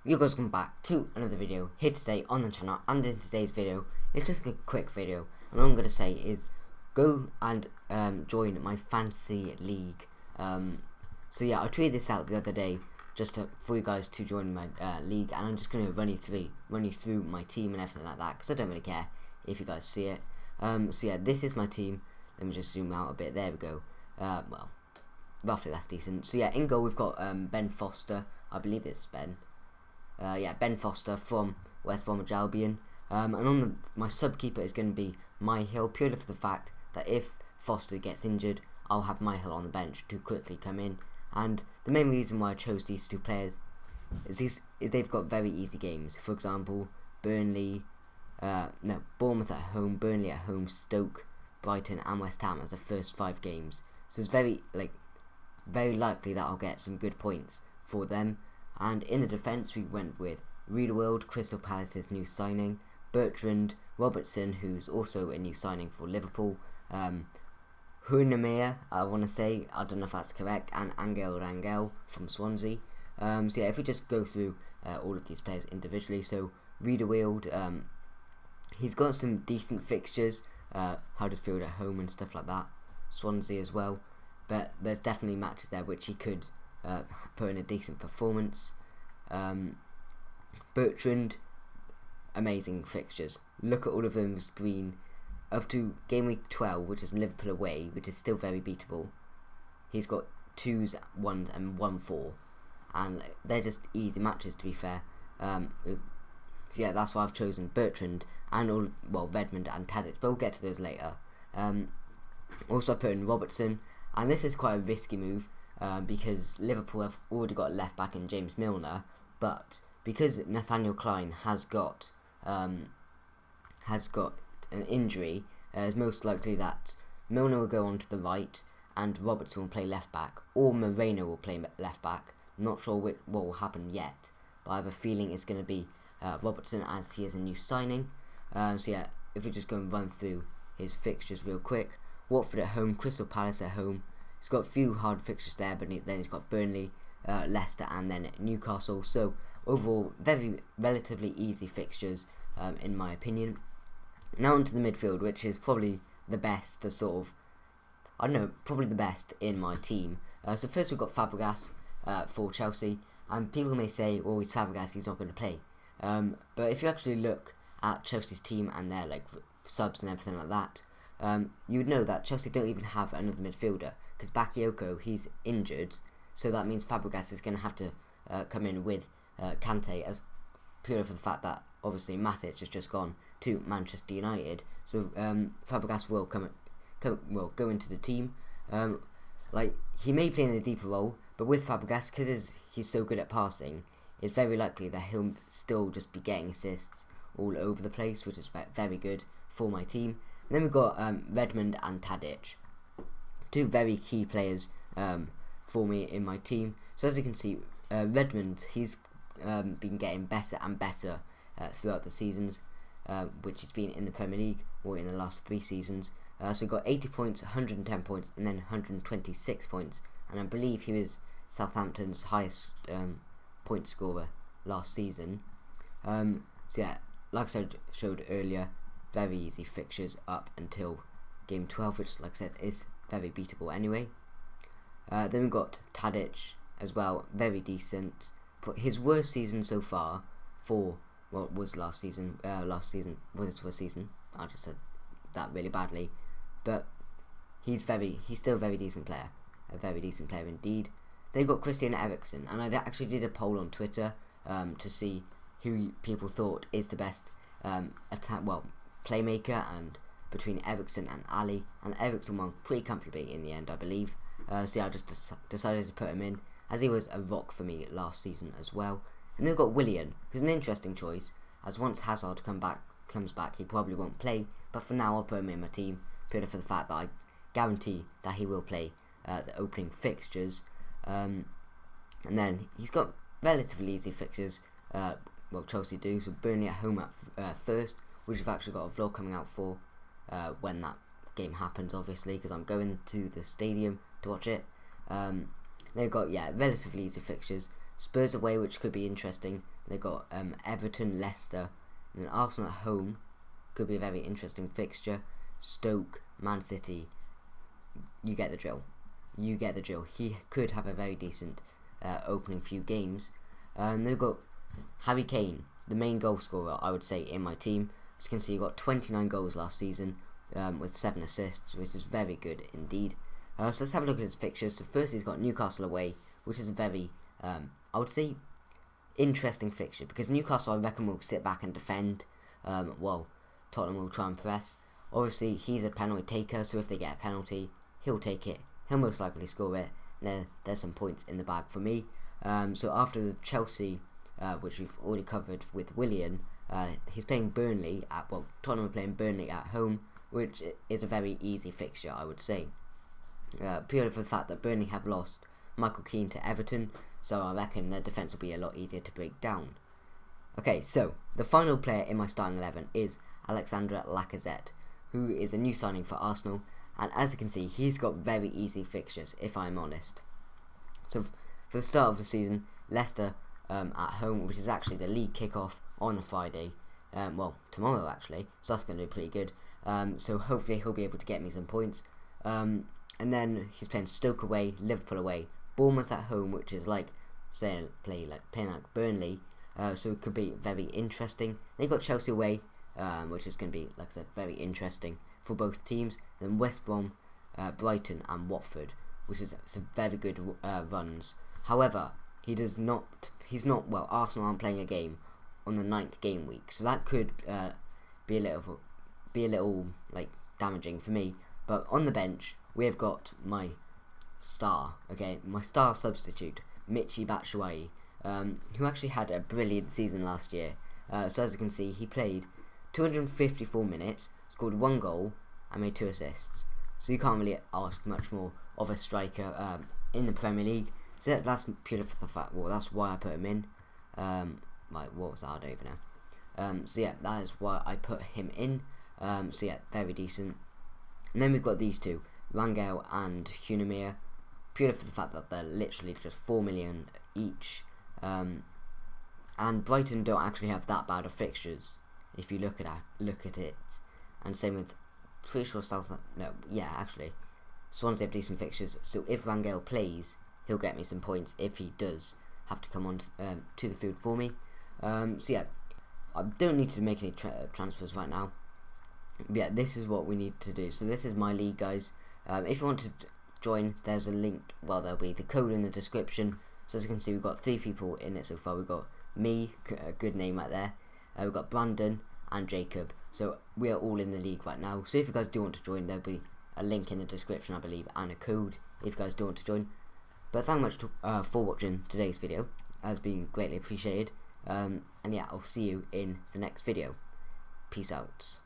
You guys come back to another video here today on the channel, and in today's video it's just a quick video, and all I'm going to say is go and join my fantasy league. So yeah, I tweeted this out the other day for you guys to join my league, and I'm just going to run you through my team and everything like that, because I don't really care if you guys see it. So yeah, this is my team. Let me just zoom out a bit. There we go. Well, roughly that's decent. So yeah, in goal we've got Ben Foster. I believe it's Ben. Yeah, Ben Foster from West Bromwich Albion. And on my sub keeper is going to be My Hill, purely for the fact that if Foster gets injured, I'll have My Hill on the bench to quickly come in. And the main reason why I chose these two players is they've got very easy games. For example, Bournemouth at home, Burnley at home, Stoke, Brighton and West Ham as the first 5 games. So it's very likely that I'll get some good points for them. And in the defence we went with Riedewald, Crystal Palace's new signing, Bertrand, Robertson, who's also a new signing for Liverpool, Hunemeyer, I want to say, I don't know if that's correct, and Angel Rangel from Swansea. So yeah, if we just go through all of these players individually, so Riedewald, he's got some decent fixtures, Huddersfield at home and stuff like that, Swansea as well, but there's definitely matches there which he could put in a decent performance. Bertrand, amazing fixtures. Look at all of them as green. Up to game week 12, which is Liverpool away, which is still very beatable. He's got 2s, 1s and 1-4. And they're just easy matches, to be fair. So yeah, that's why I've chosen Bertrand and Redmond and Tadic, but we'll get to those later. Also I put in Robertson, and this is quite a risky move. Because Liverpool have already got a left back in James Milner, but because Nathaniel Klein has got an injury, it's most likely that Milner will go on to the right and Robertson will play left back, or Moreno will play left back. I'm not sure what will happen yet, but I have a feeling it's going to be Robertson, as he is a new signing. So yeah, if we just go and run through his fixtures real quick. Watford at home, Crystal Palace at home. He's got a few hard fixtures there, but then he's got Burnley, Leicester and then Newcastle. So overall, very relatively easy fixtures in my opinion. Now onto the midfield, which is probably the best probably the best in my team. So first we've got Fabregas for Chelsea, and people may say, oh, he's Fabregas, he's not going to play. But if you actually look at Chelsea's team and their subs and everything like that, you would know that Chelsea don't even have another midfielder, because Bakayoko, he's injured, so that means Fabregas is going to have to come in with Kante, as purely for the fact that obviously Matic has just gone to Manchester United, so Fabregas will go into the team. He may play in a deeper role, but with Fabregas, because he's so good at passing, it's very likely that he'll still just be getting assists all over the place, which is very good for my team. And then we've got Redmond and Tadic, 2 very key players for me in my team. So as you can see, Redmond, he's been getting better and better throughout the seasons, which he's been in the Premier League, or in the last 3 seasons. So we've got 80 points, 110 points, and then 126 points. And I believe he was Southampton's highest point scorer last season. So yeah, like I showed earlier, very easy fixtures up until game 12, which, like I said, is very beatable anyway. Then we've got Tadic as well, very decent. For his worst season so far was last season. Was his worst season. I just said that really badly, but he's still a very decent player, a very decent player indeed. Then got Christian Eriksen, and I actually did a poll on Twitter to see who people thought is the best playmaker, and between Eriksen and Ali, and Eriksen won pretty comfortably in the end, I believe. So yeah, I just decided to put him in, as he was a rock for me last season as well. And then we've got Willian, who's an interesting choice, as once Hazard comes back, he probably won't play, but for now I'll put him in my team, purely for the fact that I guarantee that he will play the opening fixtures. And then he's got relatively easy fixtures, Chelsea do, so Burnley at home at first, which I've actually got a vlog coming out for when that game happens, obviously, because I'm going to the stadium to watch it. They've got, relatively easy fixtures. Spurs away, which could be interesting. They got Everton, Leicester, and then Arsenal at home. Could be a very interesting fixture. Stoke, Man City. You get the drill. You get the drill. He could have a very decent opening few games. They've got Harry Kane, the main goal scorer, I would say, in my team. As you can see, he got 29 goals last season with 7 assists, which is very good indeed. So let's have a look at his fixtures. So first, he's got Newcastle away, which is a very, I would say, interesting fixture, because Newcastle, I reckon, will sit back and defend, while Tottenham will try and press. Obviously, he's a penalty taker, so if they get a penalty, he'll take it. He'll most likely score it. There's some points in the bag for me. So after the Chelsea, which we've already covered with Willian, he's playing Burnley Tottenham are playing Burnley at home, which is a very easy fixture, I would say. Purely for the fact that Burnley have lost Michael Keane to Everton, so I reckon their defence will be a lot easier to break down. Okay, so the final player in my starting 11 is Alexandre Lacazette, who is a new signing for Arsenal, and as you can see, he's got very easy fixtures, if I'm honest. So for the start of the season, Leicester at home, which is actually the league kickoff on a Friday, tomorrow actually, so that's going to be pretty good. So hopefully he'll be able to get me some points. And then he's playing Stoke away, Liverpool away, Bournemouth at home, which is like playing like Burnley, so it could be very interesting. Then you got Chelsea away, which is going to be, like I said, very interesting for both teams. Then West Brom, Brighton and Watford, which is some very good runs. However, Arsenal aren't playing a game on the 9th game week, so that could be a little like damaging for me. But on the bench, we have got my star substitute, Michy Batshuayi, who actually had a brilliant season last year. So as you can see, he played 254 minutes, scored 1 goal, and made 2 assists. So you can't really ask much more of a striker in the Premier League. So that's purely for the fact. Well, that's why I put him in. What was that? I don't even know. So yeah, that is why I put him in. So yeah, very decent. And then we've got these two, Rangel and Hunamir, purely for the fact that they're literally just 4 million each. And Brighton don't actually have that bad of fixtures if you look at it. And same with, pretty sure Swansea have decent fixtures. So if Rangel plays, he'll get me some points if he does have to come on to the field for me. So yeah, I don't need to make any transfers right now. But yeah, this is what we need to do. So this is my league, guys. If you want to join, there's a link. Well, there'll be the code in the description. So as you can see, we've got 3 people in it so far. We've got me, a good name right there. We've got Brandon and Jacob. So we are all in the league right now. So if you guys do want to join, there'll be a link in the description, I believe, and a code if you guys do want to join. But thank you much for watching today's video. It has been greatly appreciated. And yeah, I'll see you in the next video. Peace out.